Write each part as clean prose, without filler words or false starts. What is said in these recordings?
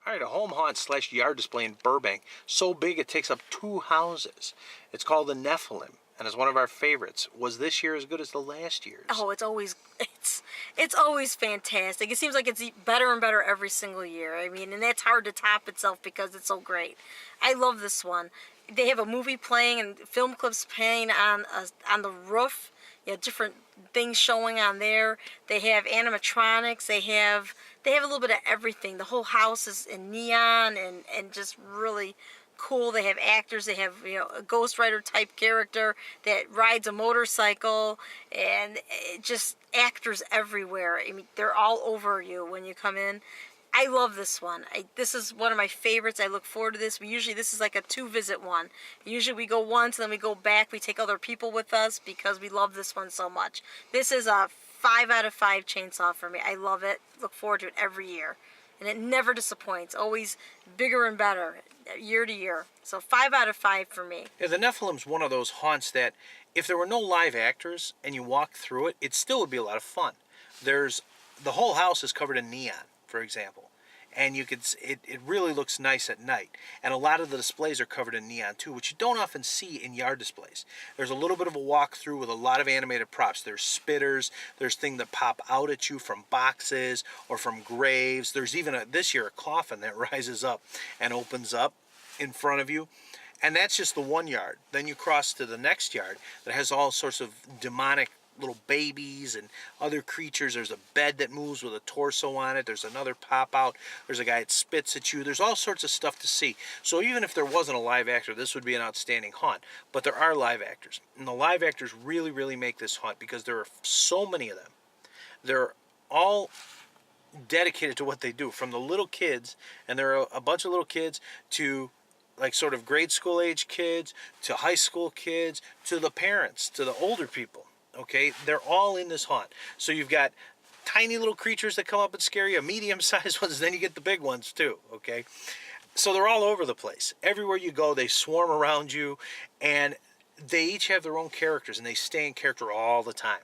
All right, a home haunt slash yard display in Burbank. So big it takes up 2 houses. It's called the Nephilim, and it's one of our favorites. Was this year as good as the last year's? Oh, it's always fantastic. It seems like it's better and better every single year. I mean, and that's hard to top itself because it's so great. I love this one. They have a movie playing and film clips playing on the roof. You know, different things showing on there. They have animatronics. They have a little bit of everything. The whole house is in neon and just really cool. They have actors. They have, you know, a Ghost Rider type character that rides a motorcycle, and just actors everywhere. I mean, they're all over you when you come in. I love this one. This is one of my favorites. I look forward to this. This is like a 2-visit one. Usually we go once and then we go back. We take other people with us because we love this one so much. This is a 5 out of 5 chainsaw for me. I love it. Look forward to it every year. And it never disappoints. Always bigger and better year to year. So 5 out of 5 for me. Yeah, the Nephilim's one of those haunts that if there were no live actors and you walked through it, it still would be a lot of fun. The whole house is covered in neon, for example. And it really looks nice at night. And a lot of the displays are covered in neon too, which you don't often see in yard displays. There's a little bit of a walkthrough with a lot of animated props. There's spitters, there's things that pop out at you from boxes or from graves. There's even this year a coffin that rises up and opens up in front of you. And that's just the one yard. Then you cross to the next yard that has all sorts of demonic little babies and other creatures. There's a bed that moves with a torso on it. There's another pop out. There's a guy that spits at you. There's all sorts of stuff to see. So even if there wasn't a live actor, this would be an outstanding haunt. But there are live actors. And the live actors really, really make this haunt because there are so many of them. They're all dedicated to what they do. From the little kids, and there are a bunch of little kids, to like sort of grade school age kids, to high school kids, to the parents, to the older people. Okay, they're all in this haunt. So you've got tiny little creatures that come up and scare you, medium-sized ones, then you get the big ones too, okay? So they're all over the place. Everywhere you go, they swarm around you, and they each have their own characters, and they stay in character all the time.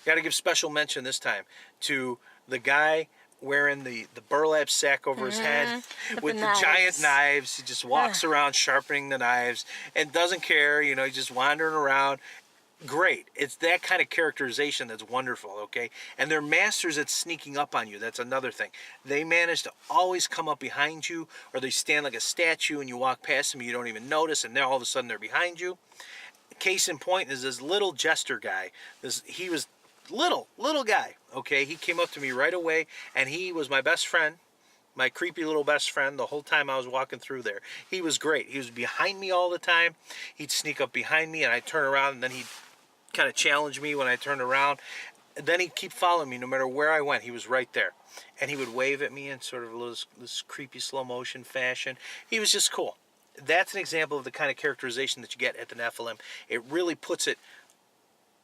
Got to give special mention this time to the guy wearing the burlap sack over his head with the giant knives. He just walks around sharpening the knives and doesn't care, you know, he's just wandering around. Great. It's that kind of characterization that's wonderful, okay? And they're masters at sneaking up on you. That's another thing. They manage to always come up behind you, or they stand like a statue and you walk past them and you don't even notice, and now all of a sudden they're behind you. Case in point is this little jester guy. He was little guy, okay? He came up to me right away, and he was my best friend. My creepy little best friend the whole time I was walking through there. He was great. He was behind me all the time. He'd sneak up behind me and I'd turn around, and then he'd kind of challenge me when I turned around. And then he'd keep following me no matter where I went. He was right there. And he would wave at me in sort of this creepy slow motion fashion. He was just cool. That's an example of the kind of characterization that you get at the Nephilim. It really puts it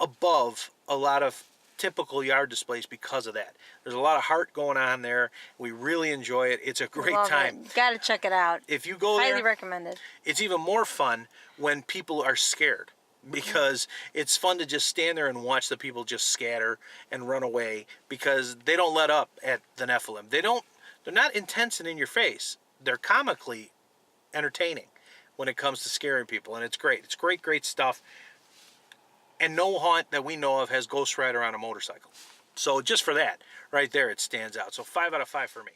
above a lot of typical yard displays because of that. There's a lot of heart going on there. We really enjoy it. It's a great time. Got to check it out. If you go there, highly recommended. It's even more fun when people are scared, because it's fun to just stand there and watch the people just scatter and run away, because they don't let up at the Nephilim. They're not intense and in your face. They're comically entertaining when it comes to scaring people, and it's great. It's great stuff. And no haunt that we know of has Ghost Rider on a motorcycle. So just for that, right there, it stands out. So 5 out of 5 for me.